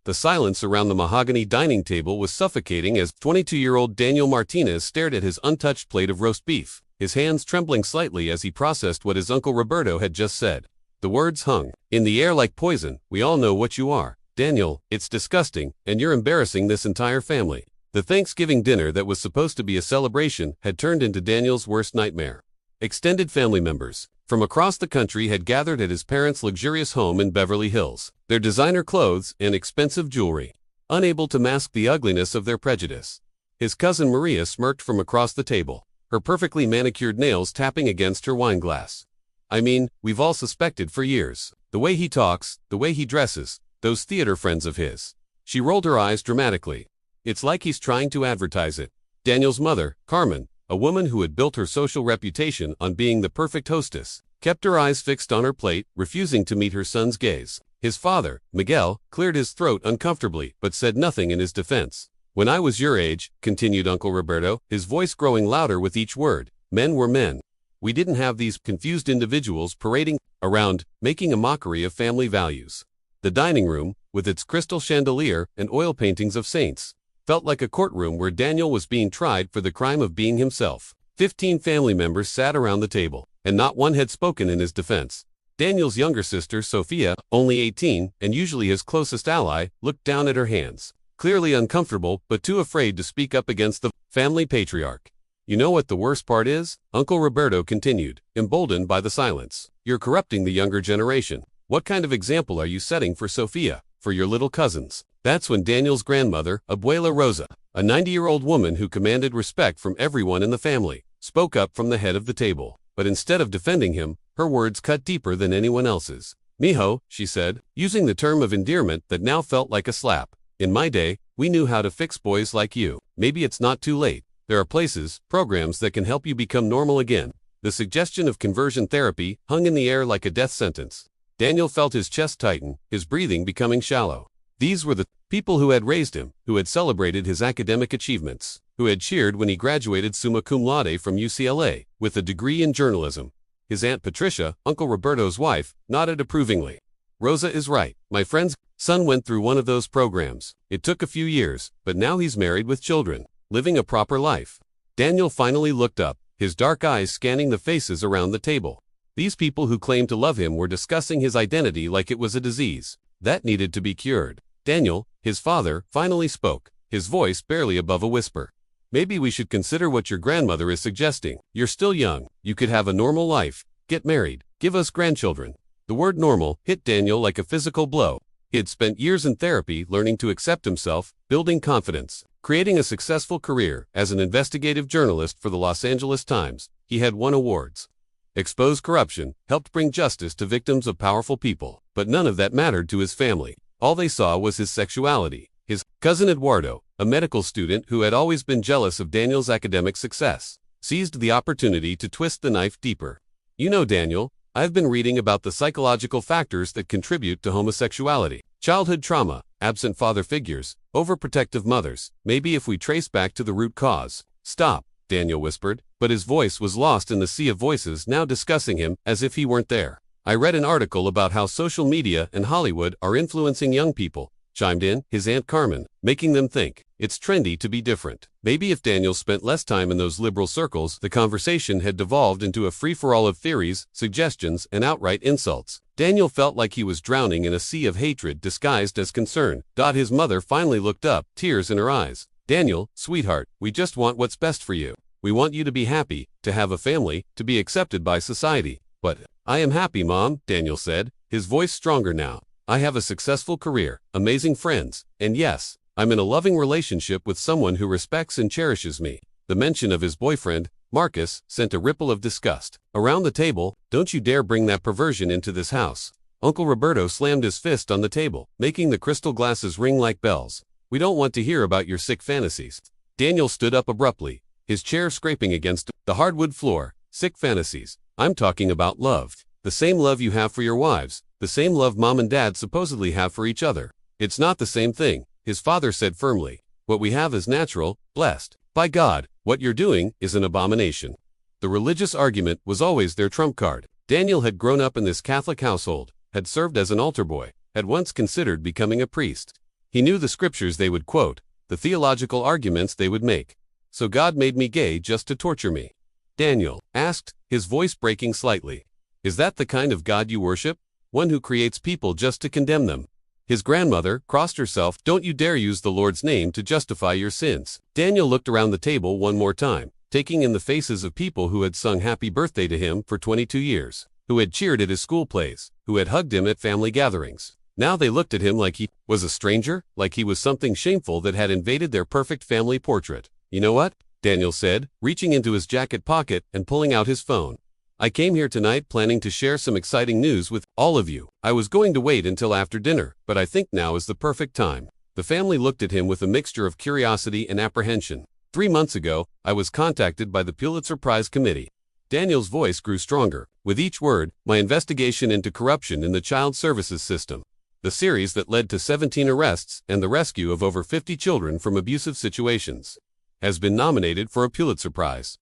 The silence around the mahogany dining table was suffocating as 22-year-old Daniel Martinez stared at his untouched plate of roast beef, his hands trembling slightly as he processed what his uncle Roberto had just said. The words hung in the air like poison. "We all know what you are, Daniel. It's disgusting, and you're embarrassing this entire family." The Thanksgiving dinner that was supposed to be a celebration had turned into Daniel's worst nightmare. Extended family members from across the country had gathered at his parents' luxurious home in Beverly Hills, their designer clothes and expensive jewelry, unable to mask the ugliness of their prejudice. His cousin Maria smirked from across the table, her perfectly manicured nails tapping against her wine glass. "I mean, we've all suspected for years. The way he talks, the way he dresses, those theater friends of his." She rolled her eyes dramatically. "It's like he's trying to advertise it." Daniel's mother, Carmen, a woman who had built her social reputation on being the perfect hostess, kept her eyes fixed on her plate, refusing to meet her son's gaze. His father, Miguel, cleared his throat uncomfortably but said nothing in his defense. "When I was your age," continued Uncle Roberto, his voice growing louder with each word, "men were men. We didn't have these confused individuals parading around, making a mockery of family values." The dining room, with its crystal chandelier and oil paintings of saints, felt like a courtroom where Daniel was being tried for the crime of being himself. 15 family members sat around the table, and not one had spoken in his defense. Daniel's younger sister, Sophia, only 18, and usually his closest ally, looked down at her hands, clearly uncomfortable but too afraid to speak up against the family patriarch. "You know what the worst part is?" Uncle Roberto continued, emboldened by the silence. "You're corrupting the younger generation. What kind of example are you setting for Sophia, for your little cousins?" That's when Daniel's grandmother, Abuela Rosa, a 90-year-old woman who commanded respect from everyone in the family, spoke up from the head of the table. But instead of defending him, her words cut deeper than anyone else's. "Mijo," she said, using the term of endearment that now felt like a slap. "In my day, we knew how to fix boys like you. Maybe it's not too late. There are places, programs that can help you become normal again." The suggestion of conversion therapy hung in the air like a death sentence. Daniel felt his chest tighten, his breathing becoming shallow. These were the people who had raised him, who had celebrated his academic achievements, who had cheered when he graduated summa cum laude from UCLA, with a degree in journalism. His Aunt Patricia, Uncle Roberto's wife, nodded approvingly. "Rosa is right. My friend's son went through one of those programs. It took a few years, but now he's married with children, living a proper life." Daniel finally looked up, his dark eyes scanning the faces around the table. These people who claimed to love him were discussing his identity like it was a disease that needed to be cured. Daniel, his father, finally spoke, his voice barely above a whisper. "Maybe we should consider what your grandmother is suggesting. You're still young. You could have a normal life, get married, give us grandchildren." The word normal hit Daniel like a physical blow. He had spent years in therapy learning to accept himself, building confidence, creating a successful career as an investigative journalist for the Los Angeles Times. He had won awards, exposed corruption, helped bring justice to victims of powerful people, but none of that mattered to his family. All they saw was his sexuality. His cousin Eduardo, a medical student who had always been jealous of Daniel's academic success, seized the opportunity to twist the knife deeper. "You know, Daniel, I've been reading about the psychological factors that contribute to homosexuality. Childhood trauma, absent father figures, overprotective mothers. Maybe if we trace back to the root cause." "Stop," Daniel whispered, but his voice was lost in the sea of voices now discussing him as if he weren't there. "I read an article about how social media and Hollywood are influencing young people," chimed in his Aunt Carmen, "making them think it's trendy to be different." Maybe if Daniel spent less time in those liberal circles, the conversation had devolved into a free-for-all of theories, suggestions, and outright insults. Daniel felt like he was drowning in a sea of hatred disguised as concern. His mother finally looked up, tears in her eyes. "Daniel, sweetheart, we just want what's best for you. We want you to be happy, to have a family, to be accepted by society." "But I am happy, Mom," Daniel said, his voice stronger now. "I have a successful career, amazing friends, and yes, I'm in a loving relationship with someone who respects and cherishes me." The mention of his boyfriend, Marcus, sent a ripple of disgust around the table. "Don't you dare bring that perversion into this house." Uncle Roberto slammed his fist on the table, making the crystal glasses ring like bells. "We don't want to hear about your sick fantasies." Daniel stood up abruptly, his chair scraping against the hardwood floor. "Sick fantasies? I'm talking about love. The same love you have for your wives, the same love Mom and Dad supposedly have for each other. It's not the same thing," his father said firmly. "What we have is natural, blessed by God. What you're doing is an abomination." The religious argument was always their trump card. Daniel had grown up in this Catholic household, had served as an altar boy, had once considered becoming a priest. He knew the scriptures they would quote, the theological arguments they would make. So God made me gay just to torture me? Daniel asked, his voice breaking slightly. Is that the kind of God you worship? One who creates people just to condemn them? His grandmother crossed herself. Don't you dare use the Lord's name to justify your sins. Daniel looked around the table one more time, taking in the faces of people who had sung happy birthday to him for 22 years, who had cheered at his school plays, who had hugged him at family gatherings. Now they looked at him like he was a stranger, like he was something shameful that had invaded their perfect family portrait. You know what? Daniel said, reaching into his jacket pocket and pulling out his phone. I came here tonight planning to share some exciting news with all of you. I was going to wait until after dinner, but I think now is the perfect time. The family looked at him with a mixture of curiosity and apprehension. 3 months ago, I was contacted by the Pulitzer Prize Committee. Daniel's voice grew stronger. With each word, my investigation into corruption in the child services system. The series that led to 17 arrests and the rescue of over 50 children from abusive situations has been nominated for a Pulitzer Prize.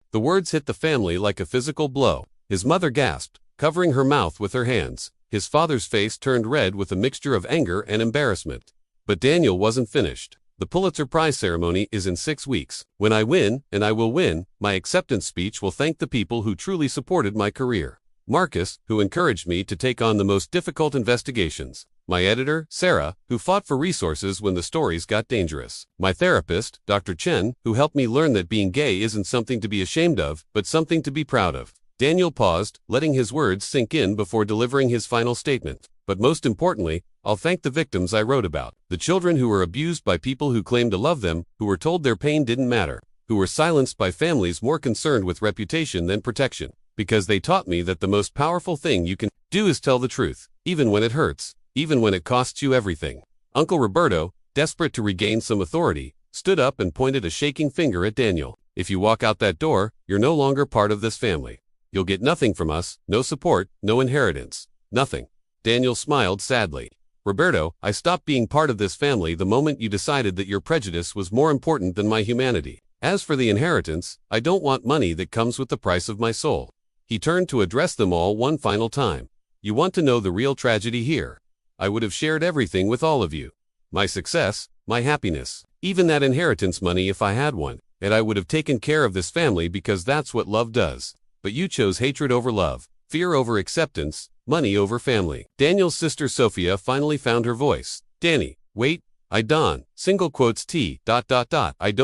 The words hit the family like a physical blow. His mother gasped, covering her mouth with her hands. His father's face turned red with a mixture of anger and embarrassment. But Daniel wasn't finished. The Pulitzer Prize ceremony is in 6 weeks. When I win, and I will win, my acceptance speech will thank the people who truly supported my career. Marcus, who encouraged me to take on the most difficult investigations. My editor, Sarah, who fought for resources when the stories got dangerous. My therapist, Dr. Chen, who helped me learn that being gay isn't something to be ashamed of, but something to be proud of. Daniel paused, letting his words sink in before delivering his final statement. But most importantly, I'll thank the victims I wrote about. The children who were abused by people who claimed to love them, who were told their pain didn't matter, who were silenced by families more concerned with reputation than protection. Because they taught me that the most powerful thing you can do is tell the truth, even when it hurts, even when it costs you everything. Uncle Roberto, desperate to regain some authority, stood up and pointed a shaking finger at Daniel. If you walk out that door, you're no longer part of this family. You'll get nothing from us, no support, no inheritance, nothing. Daniel smiled sadly. Roberto, I stopped being part of this family the moment you decided that your prejudice was more important than my humanity. As for the inheritance, I don't want money that comes with the price of my soul. He turned to address them all one final time. You want to know the real tragedy here? I would have shared everything with all of you. My success, my happiness, even that inheritance money if I had one, and I would have taken care of this family because that's what love does. But you chose hatred over love, fear over acceptance, money over family. Daniel's sister Sophia finally found her voice. Danny, wait, I don't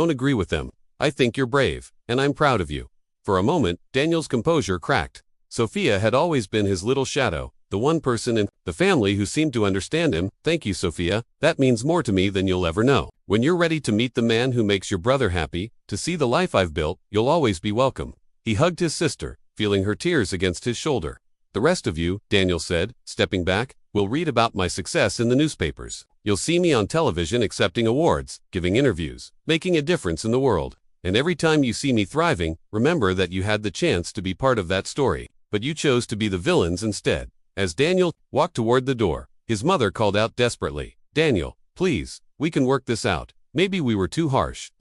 agree with them. I think you're brave, and I'm proud of you. For a moment, Daniel's composure cracked. Sophia had always been his little shadow, the one person in the family who seemed to understand him. Thank you, Sophia. That means more to me than you'll ever know. When you're ready to meet the man who makes your brother happy, to see the life I've built, you'll always be welcome. He hugged his sister, feeling her tears against his shoulder. The rest of you, Daniel said, stepping back, will read about my success in the newspapers. You'll see me on television accepting awards, giving interviews, making a difference in the world. And every time you see me thriving, remember that you had the chance to be part of that story, but you chose to be the villains instead. As Daniel walked toward the door, his mother called out desperately, Daniel, please, we can work this out. Maybe we were too harsh,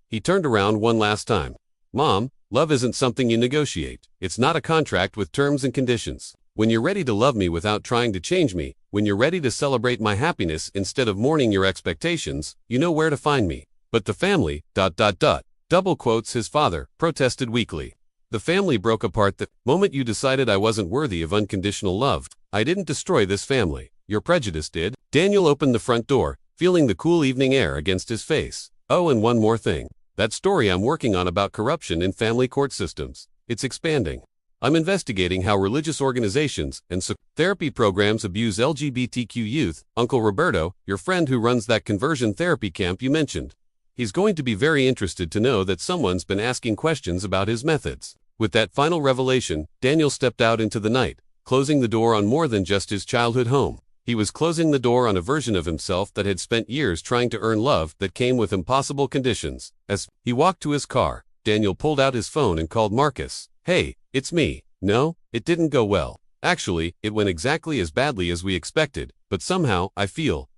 He turned around one last time. Mom, love isn't something you negotiate. It's not a contract with terms and conditions. When you're ready to love me without trying to change me, when you're ready to celebrate my happiness instead of mourning your expectations, you know where to find me. But the family, double quotes his father, protested weakly. The family broke apart the moment you decided I wasn't worthy of unconditional love. I didn't destroy this family. Your prejudice did. Daniel opened the front door, feeling the cool evening air against his face. Oh, and one more thing. That story I'm working on about corruption in family court systems. It's expanding. I'm investigating how religious organizations and therapy programs abuse LGBTQ youth. Uncle Roberto, your friend who runs that conversion therapy camp you mentioned. He's going to be very interested to know that someone's been asking questions about his methods. With that final revelation, Daniel stepped out into the night, closing the door on more than just his childhood home. He was closing the door on a version of himself that had spent years trying to earn love that came with impossible conditions. As he walked to his car, Daniel pulled out his phone and called Marcus. Hey, it's me. No, it didn't go well. Actually, it went exactly as badly as we expected, but somehow, I feel,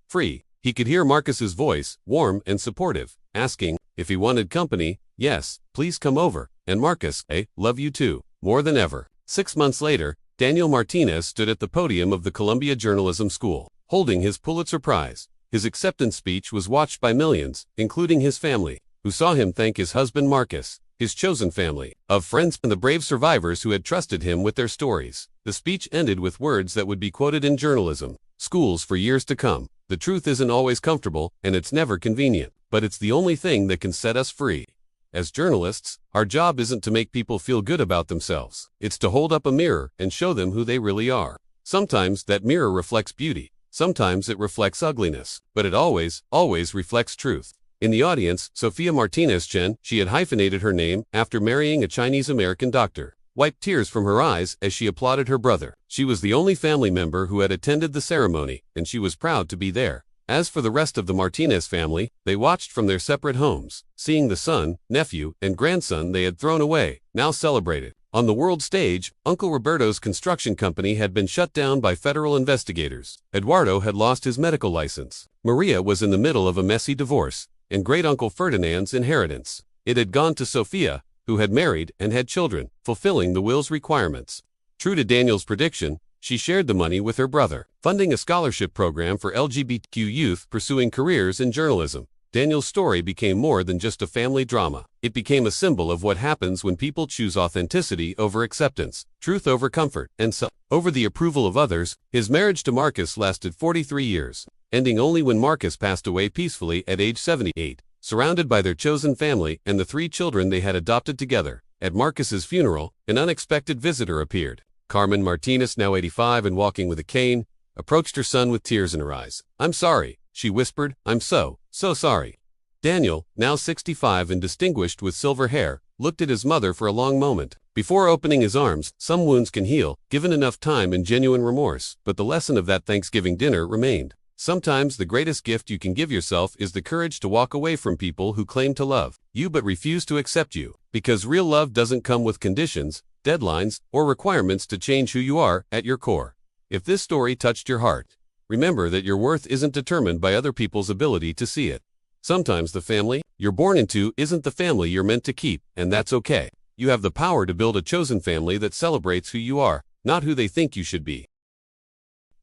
free. He could hear Marcus's voice, warm and supportive, asking if he wanted company. Yes, please come over. And Marcus, love you too, more than ever. 6 months later, Daniel Martinez stood at the podium of the Columbia Journalism School, holding his Pulitzer Prize. His acceptance speech was watched by millions, including his family, who saw him thank his husband Marcus, his chosen family of friends, and the brave survivors who had trusted him with their stories. The speech ended with words that would be quoted in journalism schools for years to come. The truth isn't always comfortable, and it's never convenient, but it's the only thing that can set us free. As journalists, our job isn't to make people feel good about themselves. It's to hold up a mirror and show them who they really are. Sometimes that mirror reflects beauty. Sometimes it reflects ugliness, but it always reflects truth. In the audience, Sophia Martinez Chen, she had hyphenated her name after marrying a Chinese-American doctor, wiped tears from her eyes as she applauded her brother. She was the only family member who had attended the ceremony, and she was proud to be there. As for the rest of the Martinez family, they watched from their separate homes, seeing the son, nephew, and grandson they had thrown away, now celebrated. On the world stage, Uncle Roberto's construction company had been shut down by federal investigators. Eduardo had lost his medical license. Maria was in the middle of a messy divorce, and great-uncle Ferdinand's inheritance. It had gone to Sophia, who had married and had children, fulfilling the will's requirements. True to Daniel's prediction, she shared the money with her brother, funding a scholarship program for LGBTQ youth pursuing careers in journalism. Daniel's story became more than just a family drama. It became a symbol of what happens when people choose authenticity over acceptance, truth over comfort, and over the approval of others. His marriage to Marcus lasted 43 years, ending only when Marcus passed away peacefully at age 78, surrounded by their chosen family and the 3 children they had adopted together. At Marcus's funeral, an unexpected visitor appeared. Carmen Martinez, now 85 and walking with a cane, approached her son with tears in her eyes. "I'm sorry," she whispered. "I'm so sorry." Daniel, now 65 and distinguished with silver hair, looked at his mother for a long moment. Before opening his arms, some wounds can heal, given enough time and genuine remorse, but the lesson of that Thanksgiving dinner remained. Sometimes the greatest gift you can give yourself is the courage to walk away from people who claim to love you but refuse to accept you, because real love doesn't come with conditions, deadlines, or requirements to change who you are at your core. If this story touched your heart, remember that your worth isn't determined by other people's ability to see it. Sometimes the family you're born into isn't the family you're meant to keep, and that's okay. You have the power to build a chosen family that celebrates who you are, not who they think you should be.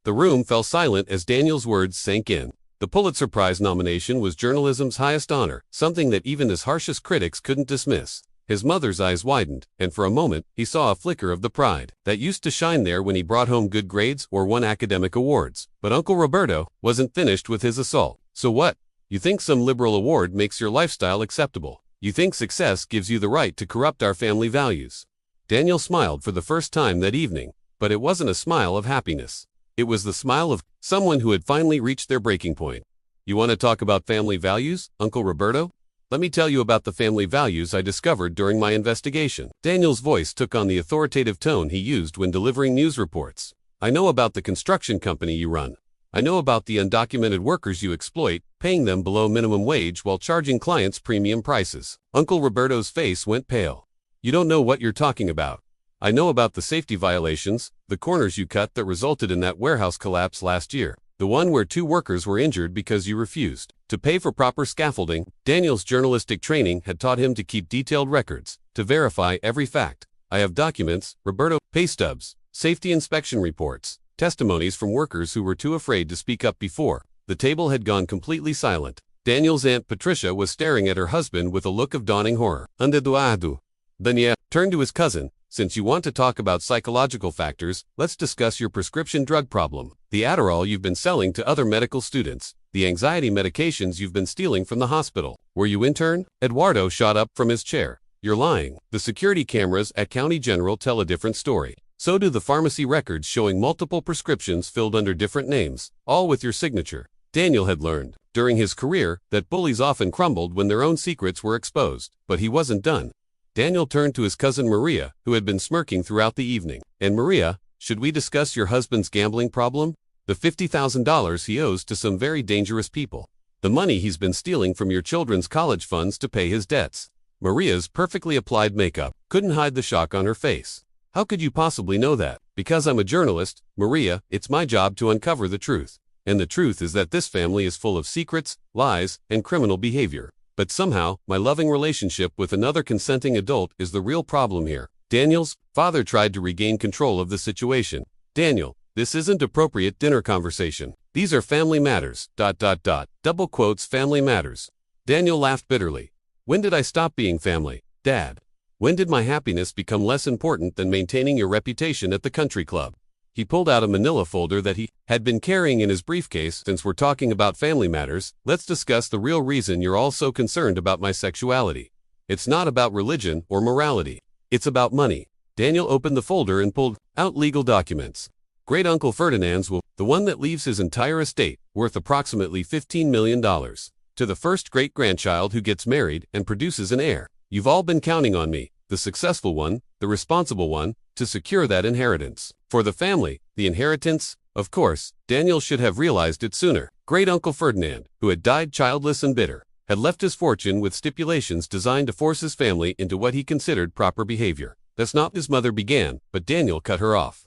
The room fell silent as Daniel's words sank in. The Pulitzer Prize nomination was journalism's highest honor, something that even his harshest critics couldn't dismiss. His mother's eyes widened, and for a moment, he saw a flicker of the pride that used to shine there when he brought home good grades or won academic awards. But Uncle Roberto wasn't finished with his assault. "So what? You think some liberal award makes your lifestyle acceptable? You think success gives you the right to corrupt our family values?" Daniel smiled for the first time that evening, but it wasn't a smile of happiness. It was the smile of someone who had finally reached their breaking point. "You want to talk about family values, Uncle Roberto? Let me tell you about the family values I discovered during my investigation." Daniel's voice took on the authoritative tone he used when delivering news reports. "I know about the construction company you run. I know about the undocumented workers you exploit, paying them below minimum wage while charging clients premium prices." Uncle Roberto's face went pale. "You don't know what you're talking about. I know about the safety violations, the corners you cut that resulted in that warehouse collapse last year. The one where 2 workers were injured because you refused to pay for proper scaffolding." Daniel's journalistic training had taught him to keep detailed records, to verify every fact. "I have documents, Roberto, pay stubs, safety inspection reports, testimonies from workers who were too afraid to speak up before." The table had gone completely silent. Daniel's Aunt Patricia was staring at her husband with a look of dawning horror. Daniel turned to his cousin. "Since you want to talk about psychological factors, let's discuss your prescription drug problem. The Adderall you've been selling to other medical students, the anxiety medications you've been stealing from the hospital. Were you intern?" Eduardo shot up from his chair. "You're lying. The security cameras at County General tell a different story. So do the pharmacy records showing multiple prescriptions filled under different names, all with your signature." Daniel had learned, during his career, that bullies often crumbled when their own secrets were exposed. But he wasn't done. Daniel turned to his cousin Maria, who had been smirking throughout the evening. "And Maria, should we discuss your husband's gambling problem? The $50,000 he owes to some very dangerous people. The money he's been stealing from your children's college funds to pay his debts." Maria's perfectly applied makeup couldn't hide the shock on her face. "How could you possibly know that?" "Because I'm a journalist, Maria, it's my job to uncover the truth. And the truth is that this family is full of secrets, lies, and criminal behavior. But somehow, my loving relationship with another consenting adult is the real problem here." Daniel's father tried to regain control of the situation. "Daniel, This isn't appropriate dinner conversation. These are family matters, ... Double quotes, family matters. Daniel laughed bitterly. When did I stop being family, Dad? When did my happiness become less important than maintaining your reputation at the country club? He pulled out a manila folder that he had been carrying in his briefcase. Since we're talking about family matters, let's discuss the real reason you're all so concerned about my sexuality. It's not about religion or morality. It's about money. Daniel opened the folder and pulled out legal documents. Great Uncle Ferdinand's will, the one that leaves his entire estate, worth approximately $15 million, to the first great-grandchild who gets married and produces an heir. You've all been counting on me, the successful one, the responsible one, to secure that inheritance. For the family, the inheritance, of course, Daniel should have realized it sooner. Great Uncle Ferdinand, who had died childless and bitter, had left his fortune with stipulations designed to force his family into what he considered proper behavior. That's not his mother began, but Daniel cut her off.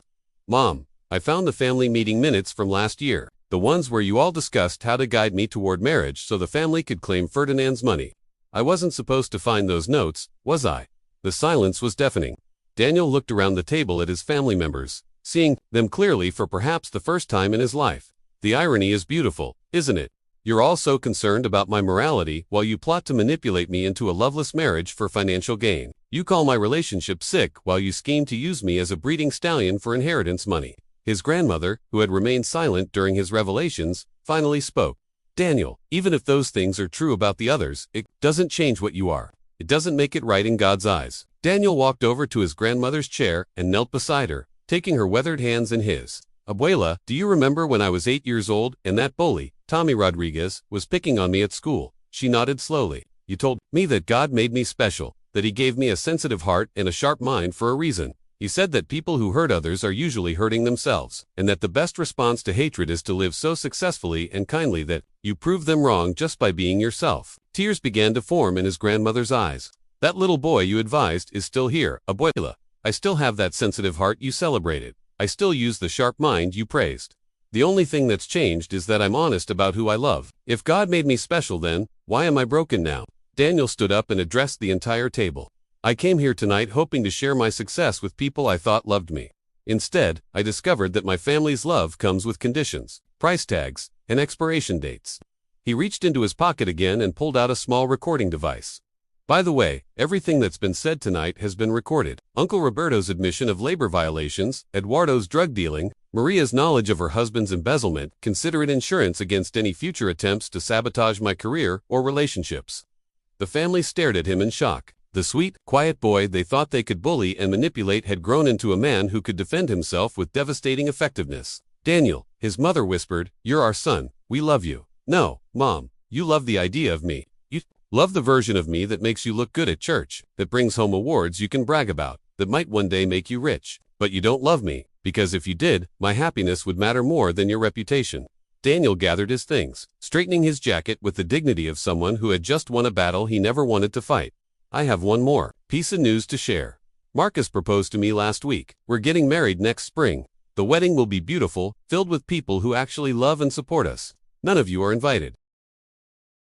Mom, I found the family meeting minutes from last year, the ones where you all discussed how to guide me toward marriage so the family could claim Ferdinand's money. I wasn't supposed to find those notes, was I? The silence was deafening. Daniel looked around the table at his family members, seeing them clearly for perhaps the first time in his life. The irony is beautiful, isn't it? You're all so concerned about my morality while you plot to manipulate me into a loveless marriage for financial gain. You call my relationship sick while you scheme to use me as a breeding stallion for inheritance money. His grandmother, who had remained silent during his revelations, finally spoke. Daniel, even if those things are true about the others, it doesn't change what you are. It doesn't make it right in God's eyes. Daniel walked over to his grandmother's chair and knelt beside her, taking her weathered hands in his. Abuela, do you remember when I was 8 years old and that bully, Tommy Rodriguez, was picking on me at school? She nodded slowly. You told me that God made me special, that he gave me a sensitive heart and a sharp mind for a reason. He said that people who hurt others are usually hurting themselves, and that the best response to hatred is to live so successfully and kindly that you prove them wrong just by being yourself. Tears began to form in his grandmother's eyes. That little boy you advised is still here, Abuela. I still have that sensitive heart you celebrated. I still use the sharp mind you praised. The only thing that's changed is that I'm honest about who I love. If God made me special then, why am I broken now? Daniel stood up and addressed the entire table. I came here tonight hoping to share my success with people I thought loved me. Instead, I discovered that my family's love comes with conditions, price tags, and expiration dates. He reached into his pocket again and pulled out a small recording device. By the way, everything that's been said tonight has been recorded. Uncle Roberto's admission of labor violations, Eduardo's drug dealing, Maria's knowledge of her husband's embezzlement. Consider it insurance against any future attempts to sabotage my career or relationships. The family stared at him in shock. The sweet, quiet boy they thought they could bully and manipulate had grown into a man who could defend himself with devastating effectiveness. Daniel, his mother whispered, you're our son, we love you. No, Mom, you love the idea of me. You love the version of me that makes you look good at church, that brings home awards you can brag about, that might one day make you rich. But you don't love me, because if you did, my happiness would matter more than your reputation. Daniel gathered his things, straightening his jacket with the dignity of someone who had just won a battle he never wanted to fight. I have one more piece of news to share. Marcus proposed to me last week. We're getting married next spring. The wedding will be beautiful, filled with people who actually love and support us. None of you are invited.